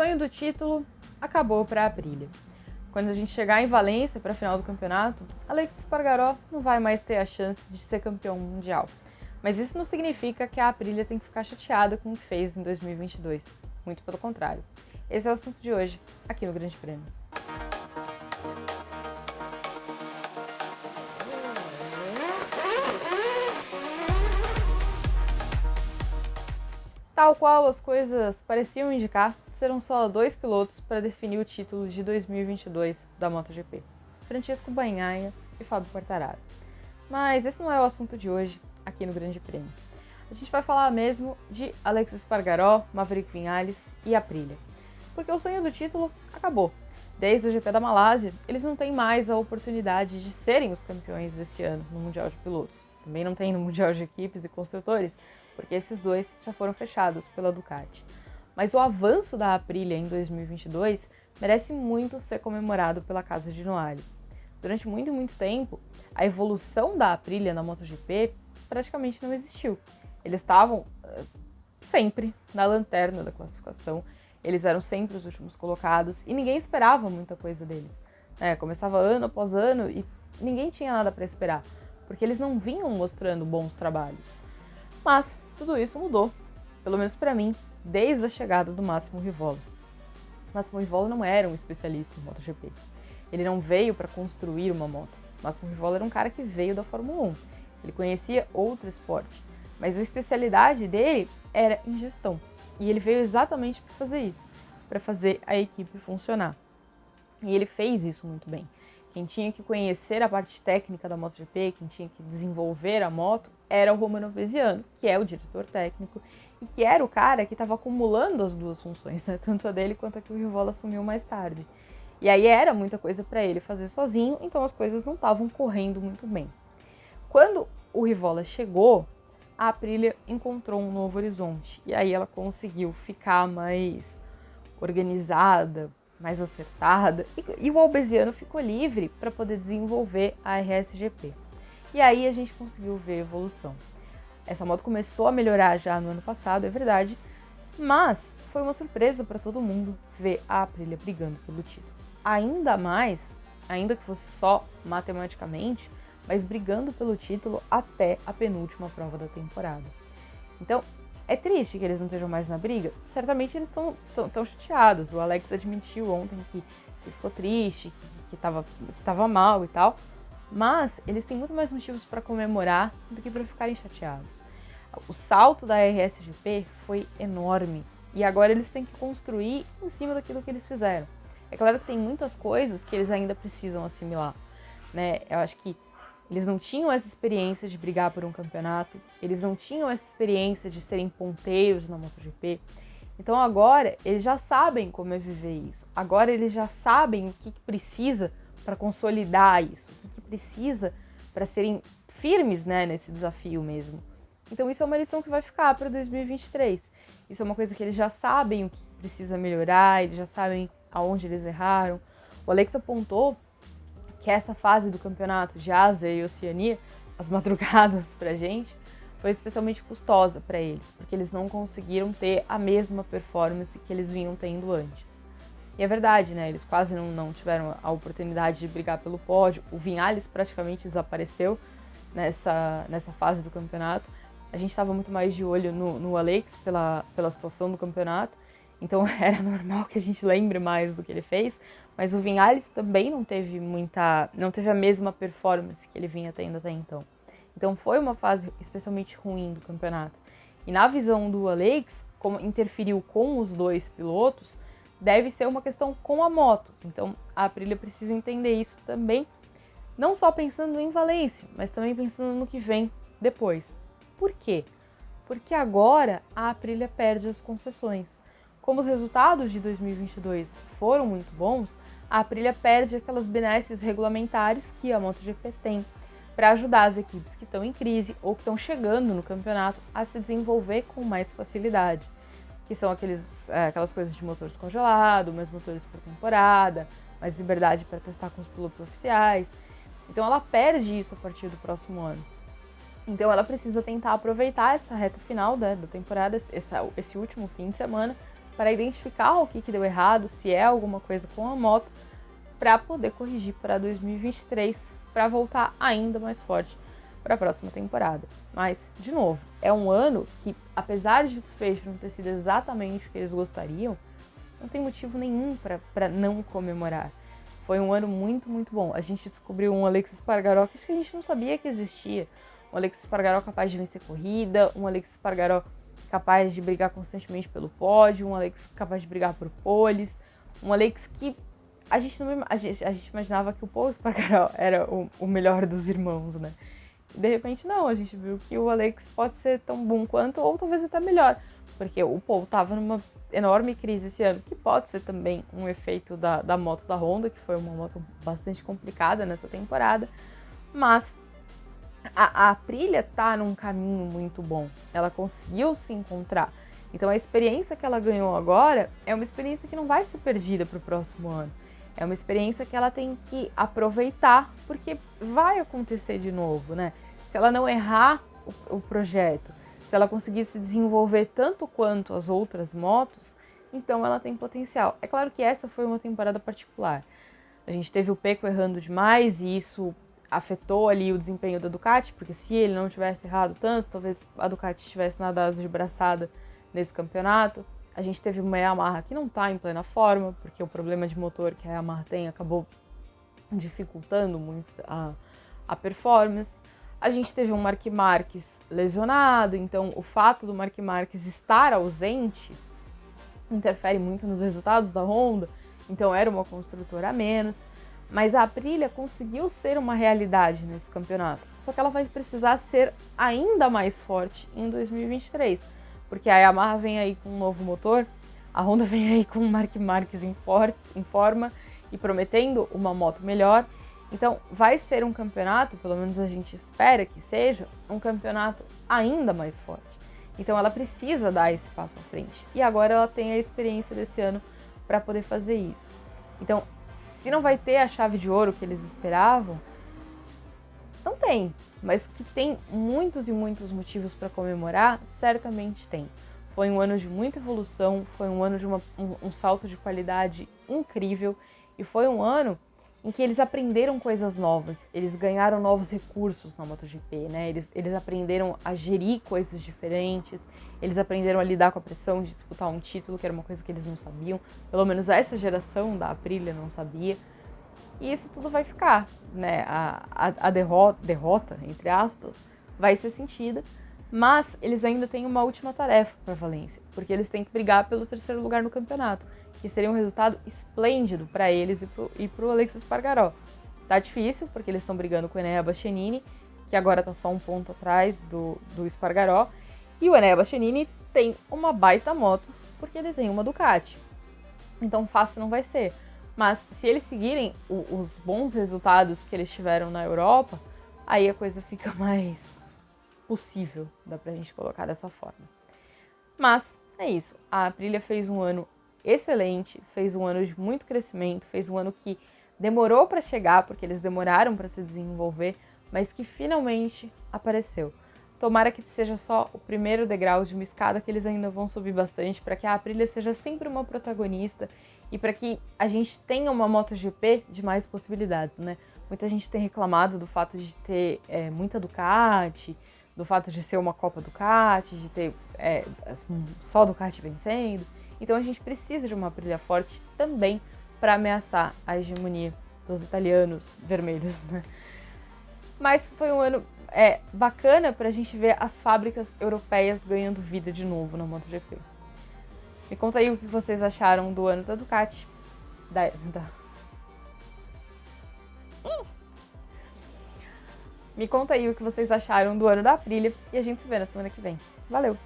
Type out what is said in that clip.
sonho do título acabou para a Aprilia. Quando a gente chegar em Valência para a final do campeonato, Aleix Espargaró não vai mais ter a chance de ser campeão mundial. Mas isso não significa que a Aprilia tem que ficar chateada com o que fez em 2022. Muito pelo contrário. Esse é o assunto de hoje, aqui no Grande Prêmio. Tal qual as coisas pareciam indicar, serão só 2 pilotos para definir o título de 2022 da MotoGP: Francesco Bagnaia e Fábio Quartararo. Mas esse não é o assunto de hoje, aqui no Grande Prêmio. A gente vai falar mesmo de Aleix Espargaró, Maverick Viñales e Aprilia. Porque o sonho do título acabou. Desde o GP da Malásia, eles não têm mais a oportunidade de serem os campeões desse ano no Mundial de Pilotos. Também não tem no Mundial de Equipes e Construtores, porque esses dois já foram fechados pela Ducati. Mas o avanço da Aprilia em 2022 merece muito ser comemorado pela casa de Noalli. Durante muito tempo, a evolução da Aprilia na MotoGP praticamente não existiu. Eles estavam sempre na lanterna da classificação, eles eram sempre os últimos colocados e ninguém esperava muita coisa deles. Começava ano após ano e ninguém tinha nada para esperar, porque eles não vinham mostrando bons trabalhos. Mas tudo isso mudou, pelo menos para mim, desde a chegada do Massimo Rivola. Massimo Rivola não era um especialista em MotoGP. Ele não veio para construir uma moto. Massimo Rivola era um cara que veio da Fórmula 1. Ele conhecia outro esporte, mas a especialidade dele era em gestão. E ele veio exatamente para fazer isso, para fazer a equipe funcionar. E ele fez isso muito bem. Quem tinha que conhecer a parte técnica da MotoGP, quem tinha que desenvolver a moto, era o Romano Veziano, que é o diretor técnico e que era o cara que estava acumulando as duas funções, né? Tanto a dele quanto a que o Rivola assumiu mais tarde. E aí era muita coisa para ele fazer sozinho, então as coisas não estavam correndo muito bem. Quando o Rivola chegou, a Aprilia encontrou um novo horizonte e aí ela conseguiu ficar mais organizada, mais acertada, e o Albesiano ficou livre para poder desenvolver a RSGP. E aí a gente conseguiu ver evolução. Essa moto começou a melhorar já no ano passado, é verdade, mas foi uma surpresa para todo mundo ver a Aprilia brigando pelo título. Ainda mais, ainda que fosse só matematicamente, mas brigando pelo título até a penúltima prova da temporada. Então, é triste que eles não estejam mais na briga? Certamente eles estão chateados. O Alex admitiu ontem que ficou triste, que estava mal e tal. Mas eles têm muito mais motivos para comemorar do que para ficarem chateados. O salto da RSGP foi enorme. E agora eles têm que construir em cima daquilo que eles fizeram. É claro que tem muitas coisas que eles ainda precisam assimilar, né? Eu acho que eles não tinham essa experiência de brigar por um campeonato, eles não tinham essa experiência de serem ponteiros na MotoGP. Então agora eles já sabem como é viver isso. Agora eles já sabem o que precisa para consolidar isso, o que precisa para serem firmes, né, nesse desafio mesmo. Então isso é uma lição que vai ficar para 2023. Isso é uma coisa que eles já sabem o que precisa melhorar, eles já sabem aonde eles erraram. O Alex apontou que essa fase do campeonato de Ásia e Oceania, as madrugadas pra gente, foi especialmente custosa para eles, porque eles não conseguiram ter a mesma performance que eles vinham tendo antes. E é verdade, né? Eles quase não tiveram a oportunidade de brigar pelo pódio. O Viñales praticamente desapareceu nessa fase do campeonato. A gente estava muito mais de olho no Alex pela situação do campeonato, então era normal que a gente lembre mais do que ele fez, mas o Viñales também não teve a mesma performance que ele vinha tendo até então. Então foi uma fase especialmente ruim do campeonato. E na visão do Alex, como interferiu com os dois pilotos, deve ser uma questão com a moto. Então a Aprilia precisa entender isso também, não só pensando em Valência, mas também pensando no que vem depois. Por quê? Porque agora a Aprilia perde as concessões. Como os resultados de 2022 foram muito bons, a Aprilia perde aquelas benesses regulamentares que a MotoGP tem para ajudar as equipes que estão em crise ou que estão chegando no campeonato a se desenvolver com mais facilidade, que são aquelas coisas de motores congelados, mais motores por temporada, mais liberdade para testar com os pilotos oficiais. Então ela perde isso a partir do próximo ano. Então ela precisa tentar aproveitar essa reta final da temporada, esse último fim de semana, para identificar o que deu errado, se é alguma coisa com a moto, para poder corrigir para 2023, para voltar ainda mais forte para a próxima temporada. Mas, de novo, é um ano que, apesar de o desfecho não ter sido exatamente o que eles gostariam, não tem motivo nenhum para não comemorar. Foi um ano muito, muito bom. A gente descobriu um Alexis Espargaró que a gente não sabia que existia. Um Alexis Espargaró capaz de vencer corrida, um Alexis Espargaró capaz de brigar constantemente pelo pódio, um Alexis capaz de brigar por poles, um Alexis que a gente imaginava que o Paul Espargaró era o melhor dos irmãos, né? De repente, não, a gente viu que o Alex pode ser tão bom quanto, ou talvez até melhor, porque o Paul estava numa enorme crise esse ano, que pode ser também um efeito da moto da Honda, que foi uma moto bastante complicada nessa temporada, mas a Aprilia tá num caminho muito bom, ela conseguiu se encontrar, então a experiência que ela ganhou agora é uma experiência que não vai ser perdida para o próximo ano. É uma experiência que ela tem que aproveitar, porque vai acontecer de novo, né? Se ela não errar o projeto, se ela conseguir se desenvolver tanto quanto as outras motos, então ela tem potencial. É claro que essa foi uma temporada particular. A gente teve o Pecco errando demais e isso afetou ali o desempenho da Ducati, porque se ele não tivesse errado tanto, talvez a Ducati tivesse nadado de braçada nesse campeonato. A gente teve uma Yamaha que não está em plena forma, porque o problema de motor que a Yamaha tem acabou dificultando muito a performance. A gente teve um Marc Marquez lesionado, então o fato do Marc Marquez estar ausente interfere muito nos resultados da Honda, então era uma construtora a menos. Mas a Aprilia conseguiu ser uma realidade nesse campeonato, só que ela vai precisar ser ainda mais forte em 2023. Porque a Yamaha vem aí com um novo motor, a Honda vem aí com o Marc Marquez em forma e prometendo uma moto melhor. Então vai ser um campeonato, pelo menos a gente espera que seja, um campeonato ainda mais forte. Então ela precisa dar esse passo à frente. E agora ela tem a experiência desse ano para poder fazer isso. Então, se não vai ter a chave de ouro que eles esperavam, não tem, mas que tem muitos e muitos motivos para comemorar, certamente tem. Foi um ano de muita evolução, foi um ano de um salto de qualidade incrível e foi um ano em que eles aprenderam coisas novas, eles ganharam novos recursos na MotoGP, né? Eles aprenderam a gerir coisas diferentes, eles aprenderam a lidar com a pressão de disputar um título, que era uma coisa que eles não sabiam, pelo menos essa geração da Aprilia não sabia. E isso tudo vai ficar, né? A derrota, entre aspas, vai ser sentida, mas eles ainda têm uma última tarefa para a Valência, porque eles têm que brigar pelo terceiro lugar no campeonato, que seria um resultado esplêndido para eles e para o Alexis Espargaró. Tá difícil, porque eles estão brigando com o Enea Bastianini, que agora tá só um ponto atrás do Espargaró, e o Enea Bastianini tem uma baita moto, porque ele tem uma Ducati. Então fácil não vai ser. Mas se eles seguirem os bons resultados que eles tiveram na Europa, aí a coisa fica mais possível, dá pra gente colocar dessa forma. Mas é isso, a Aprilia fez um ano excelente, fez um ano de muito crescimento, fez um ano que demorou para chegar, porque eles demoraram para se desenvolver, mas que finalmente apareceu. Tomara que seja só o primeiro degrau de uma escada que eles ainda vão subir bastante, para que a Aprilia seja sempre uma protagonista e para que a gente tenha uma MotoGP de mais possibilidades, né? Muita gente tem reclamado do fato de ter muita Ducati, do fato de ser uma Copa Ducati, de ter só Ducati vencendo. Então a gente precisa de uma Aprilia forte também para ameaçar a hegemonia dos italianos vermelhos, né? Mas foi um ano bacana para a gente ver as fábricas europeias ganhando vida de novo na MotoGP. Me conta aí o que vocês acharam do ano da Ducati. Me conta aí o que vocês acharam do ano da Aprilia e a gente se vê na semana que vem. Valeu!